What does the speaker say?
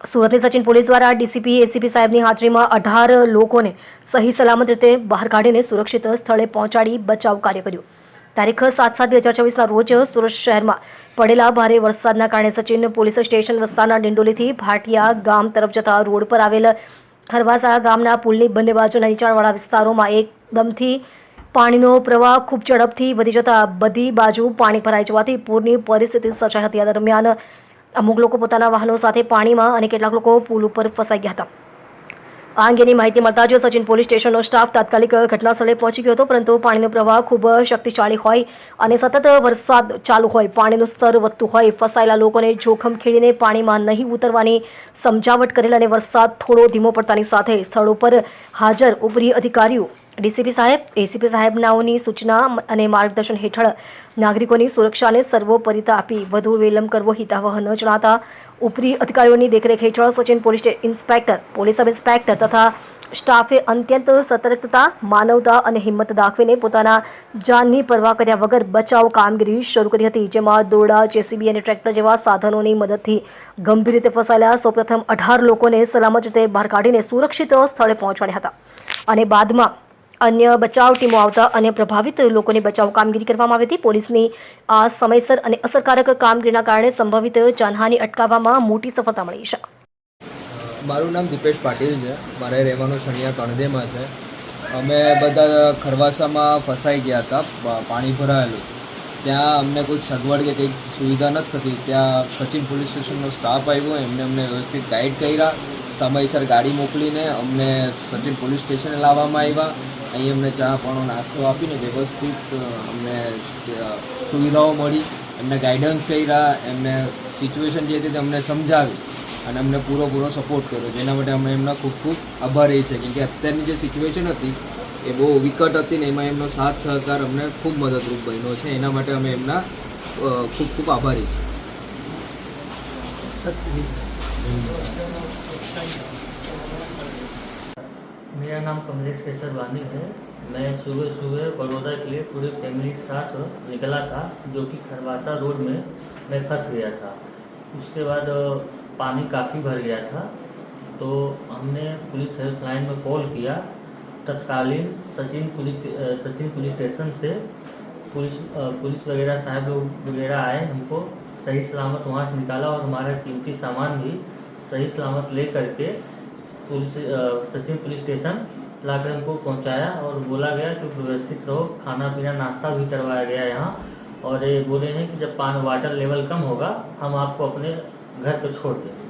સુરતની સચિન પોલીસ દ્વારા DCP ACP સાહેબની હાજરીમાં 18 લોકોને સહી સલામત રીતે બહાર કાઢીને સુરક્ષિત સ્થળે પહોંચાડી બચાવ કાર્ય કર્યું। તારીખ 7/7/2024ના રોજ સુરત શહેરમાં પડેલા ભારે વરસાદના કારણે સચિન પોલીસ સ્ટેશન વિસ્તારના ડિંડોલીથી ભાટિયા ગામ તરફ જતા રોડ પર આવેલ ખરવાસા ગામના પુલની બંને બાજુના નીચાણવાળા વિસ્તારોમાં એકદમથી પાણીનો પ્રવાહ ખૂબ ઝડપથી વધી જતા બધી બાજુ પાણી ભરાઈ જવાથી પૂરની પરિસ્થિતિ સર્જાઈ હતી। આ દરમિયાન અમુક લોકો પોતાના વાહનો સાથે પાણીમાં અને કેટલાક લોકો પુલ ઉપર ફસાઈ ગયા હતા। આ અંગેની માહિતી મળતા જ સચિન પોલીસ સ્ટેશનનો સ્ટાફ તાત્કાલિક ઘટના સ્થળે પહોંચી ગયો હતો, પરંતુ પાણીનો પ્રવાહ ખૂબ શક્તિશાળી હોય અને સતત વરસાદ ચાલુ હોય, પાણીનું સ્તર વધતું હોય, ફસાયેલા લોકોને જોખમ ખેડીને પાણીમાં નહીં ઉતરવાની સમજાવટ કરેલ અને વરસાદ થોડો ધીમો પડતાની સાથે સ્થળ ઉપર હાજર ઉપરી અધિકારીઓ ડીસીપી સાહેબ, એસીપી સાહેબનાઓની સૂચના અને માર્ગદર્શન હેઠળ નાગરિકોની સુરક્ષાને સર્વોપરિતા આપી વધુ વિલંબ કરવો હિતાવહ ન જણાતા ઉપરી અધિકારીઓની દેખરેખ હેઠળ Sachin police inspector, police sub inspector તથા સ્ટાફે અત્યંત સતર્કતા, માનવતા અને હિંમત દાખવીને પોતાના જાનની પરવા કર્યા વગર બચાવ કામગીરી શરૂ કરી હતી, જેમાં દોરડા, જેસીબી અને ટ્રેક્ટર જેવા સાધનોની મદદથી ગંભીર રીતે ફસાયેલા સૌપ્રથમ 18 લોકોને સલામત રીતે બહાર કાઢીને સુરક્ષિત સ્થળે પહોંચાડ્યા હતા અને બાદમાં अन्य बचाव टीमों आवता अन्य प्रभावित लोगों ने बचाव कामगीरी करवामां आवी हती। पोलीसनी आ समयसर और असरकारक कामगीरीना कारणे संभवित जानहानि अटकाववामां मोटी सफलता मळी छे। मारू नाम दीपेश पाटील है, मारे रहेवानुं सणिया कणदेमां छे। अमे बधा खरवासामां फसाई गया था, पाणी भरायेलुं, त्यां अमने कोई सगवड के कंई सुविधा नथी थती। त्यां सचिन पोलीस स्टेशननो स्टाफ आव्यो, एमणे अमने व्यवस्थित गाइड कर्या, समयसर गाड़ी मोकलीने अमने सचिन पोलीस स्टेशने लाववामां आव्या। અહીં અમને ચા પાણો નાસ્તો આપીને વ્યવસ્થિત અમને સુવિધાઓ મળી, એમને ગાઈડન્સ કર્યા, એમને સિચ્યુએશન જે હતી અમને સમજાવી અને અમને પૂરો સપોર્ટ કર્યો, જેના માટે અમે એમના ખૂબ ખૂબ આભારી છે, કેમ કે અત્યારની જે સિચ્યુએશન હતી એ બહુ વિકટ હતી ને એમાં એમનો સાથ સહકાર અમને ખૂબ મદદરૂપ બન્યો છે, એના માટે અમે એમના ખૂબ ખૂબ આભારી છીએ। मेरा नाम कमलेश केसरवानी है। मैं सुबह सुबह बड़ौदा के लिए पूरे फैमिली के साथ निकला था, जो कि खरवासा रोड में मैं फंस गया था। उसके बाद पानी काफ़ी भर गया था, तो हमने पुलिस हेल्पलाइन में कॉल किया। तत्कालीन सचिन पुलिस स्टेशन से पुलिस वगैरह साहब लोग वगैरह आए, हमको सही सलामत वहाँ से निकाला और हमारा कीमती सामान भी सही सलामत ले करके सचिन पुलिस स्टेशन लाकर हमको पहुंचाया और बोला गया कि व्यवस्थित रहो, खाना पीना नाश्ता भी करवाया गया यहाँ, और ये बोले हैं कि जब वाटर लेवल कम होगा हम आपको अपने घर पर छोड़ देंगे।